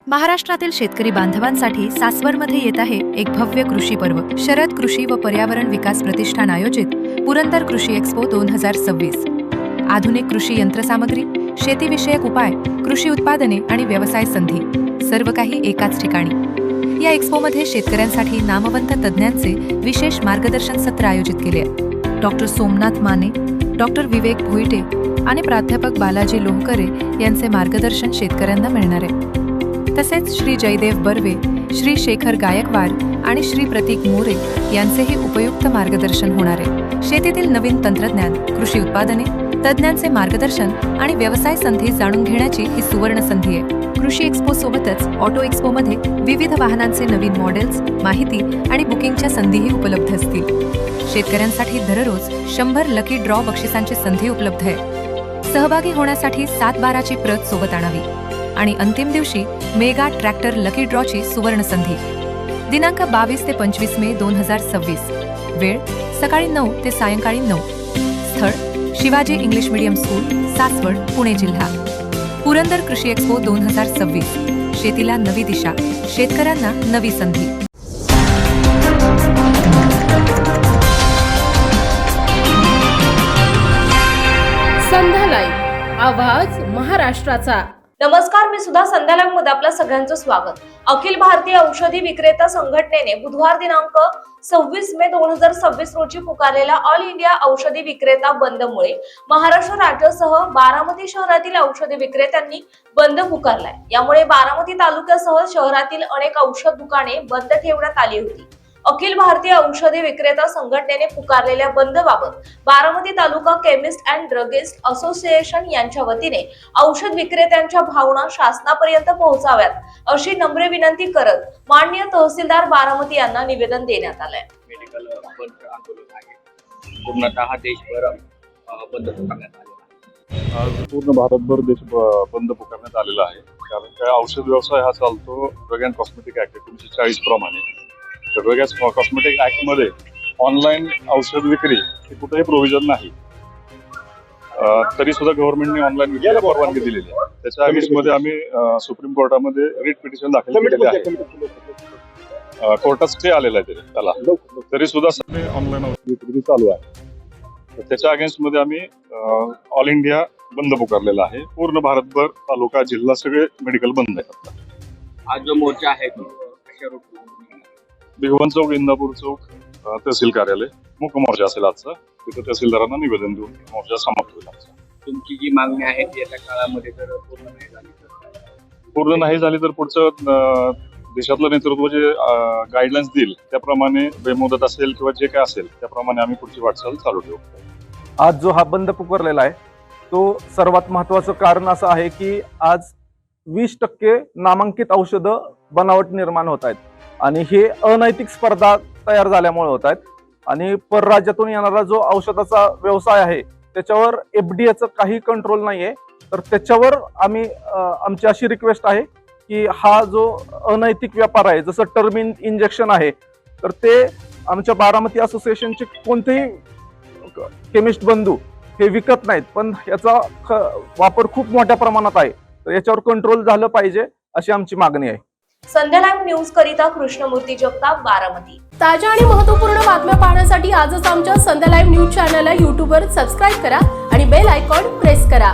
महाराष्ट्रातील शेतकरी बांधवांसाठी सासवडमध्ये येत आहे एक भव्य कृषी पर्व. शरद कृषी व पर्यावरण विकास प्रतिष्ठान आयोजित पुरंदर कृषी एक्स्पो 2026. आधुनिक कृषी यंत्रसामग्री, शेतीविषयक उपाय, कृषी उत्पादने आणि व्यवसाय संधी सर्व काही एकाच ठिकाणी. या एक्स्पोमध्ये शेतकऱ्यांसाठी नामवंत तज्ज्ञांचे विशेष मार्गदर्शन सत्र आयोजित केले आहे. डॉक्टर सोमनाथ माने, डॉक्टर विवेक भोईटे आणि प्राध्यापक बालाजी लोहकरे यांचे मार्गदर्शन शेतकऱ्यांना मिळणार आहे. तसेच श्री जयदेव बर्वे, श्री शेखर गायकवाड आणि श्री प्रतीक मोरे यांचेही उपयुक्त मार्गदर्शन होणार आहे. शेतीतील नवीन तंत्रज्ञान, कृषी उत्पादने, तज्ज्ञांचे मार्गदर्शन आणि व्यवसाय संधी जाणून घेण्याची ही सुवर्ण संधी आहे. कृषी एक्स्पो सोबतच ऑटो एक्स्पोमध्ये विविध वाहनांचे नवीन मॉडेल्स, माहिती आणि बुकिंगच्या संधीही उपलब्ध असतील. शेतकऱ्यांसाठी दररोज 100 लकी ड्रॉ बक्षिसांची संधी उपलब्ध आहे. सहभागी होण्यासाठी 7/12ची प्रत सोबत आणावी आणि अंतिम दिवशी मेगा ट्रॅक्टर लकी ड्रॉची सुवर्ण संधी. दिनांक 22 ते 25 मे 2026. वेळ सकाळी 9 ते सायंकाळी 9. स्थळ Shivaji English medium school, Saswad, Pune जिल्हा. पुरंदर कृषी एक्स्पो 2026. शेतीला नवी दिशा, शेतकऱ्यांना नवी संधी. संध्या लाईव्ह, आवाज महाराष्ट्राचा. नमस्कार, मी सुद्धा संध्या लाईव्ह मध्ये आपलं सगळ्यांचं स्वागत. अखिल भारतीय औषधी विक्रेता संघटनेने बुधवार दिनांक 26 मे 2026 रोजी पुकारलेला ऑल इंडिया औषधी विक्रेता बंदमुळे महाराष्ट्र राज्यासह बारामती शहरातील औषधी विक्रेत्यांनी बंद पुकारलाय. यामुळे बारामती तालुक्यासह शहरातील अनेक औषध दुकाने बंद ठेवण्यात आली होती. अखिल भारतीय औषधी विक्रेता संघटनेने पुकारलेल्या बंदबाबत बारामती तालुका केमिस्ट अँड ड्रगिस्ट असोसिएशन यांच्या वतीने औषध विक्रेत्यांच्या भावना शासनापर्यंत पोहोचाव्यात अशी नम्र विनंती करत माननीय तहसीलदार बारामती यांना निवेदन देण्यात आलंय. मेडिकल बंद आंदोलन आहे, पूर्णतः देशभर बंद पुकारण्यात आलेला आहे. आज पूर्ण भारतभर देश बंद पुकारण्यात आलेला आहे. कारण काय, औषध व्यवसाय हा चालतो ड्रग अँड कॉस्मेटिक ऍक्ट 1940 प्रमाणे. ड्रग अँड कॉस्मेटिक ऍक्ट मध्ये ऑनलाईन औषध विक्री हे कुठेही प्रोव्हिजन नाही. तरी सुद्धा गव्हर्नमेंटने ऑनलाईन विक्रीला परवानगी दिलेली आहे. त्याच्या अगेन्स्ट मध्ये आम्ही सुप्रीम कोर्टामध्ये रिट पिटिशन दाखल केलेले आहे. कोर्टात स्टे आलेला आहे त्याला, तरी सुद्धा ऑनलाईन औषध विक्री चालू आहे. त्याच्या अगेन्स्ट मध्ये आम्ही ऑल इंडिया बंद पुकारलेला आहे. पूर्ण भारतभर तालुका, जिल्हा सगळे मेडिकल बंद आहेत. आज जो मोर्चा आहे तो कशा रूपात? भिगवण चौक, इंदापूर चौक, तहसील कार्यालय मुख्य मोर्चा असेल आजचा. तिथे तहसीलदारांना निवेदन देऊन मोर्चा समाप्त होईल. तुमची जी मागणी आहे ती येत्या काळामध्ये जर पूर्ण नाही झाली तर पुढचं देशातलं नेतृत्व जे गाईडलाईन्स देईल त्याप्रमाणे बेमुदत असेल किंवा जे काय असेल त्याप्रमाणे आम्ही पुढची वाटचाल चालू ठेवू. आज जो हा बंद पुकारलेला आहे तो सर्वात महत्वाचं कारण असं आहे की आज 20% नामांकित औषधं बनावट निर्माण होत आहेत आणि हे अनैतिक स्पर्धा तयार झाल्यामुळे होत आहेत. आणि परराज्यातून येणारा जो औषधाचा व्यवसाय आहे त्याच्यावर FDAचं काही कंट्रोल नाहीये. तर त्याच्यावर आमची अशी रिक्वेस्ट आहे की हा जो अनैतिक व्यापार आहे, जसं टर्मिन इंजेक्शन आहे, तर ते आमच्या बारामती असोसिएशनचे कोणतेही केमिस्ट बंधू हे विकत नाहीत, पण याचा वापर खूप मोठ्या प्रमाणात आहे. तर याच्यावर कंट्रोल झालं पाहिजे अशी आमची मागणी आहे. संध्या लाईव्ह न्यूज करिता कृष्णमूर्ती जगताप, बारामती. ताज्या आणि महत्त्वपूर्ण बातम्या पाहण्यासाठी आजच आमच्या संध्या लाईव्ह न्यूज चॅनलला YouTubeवर सबस्क्राईब करा आणि बेल आयकॉन प्रेस करा.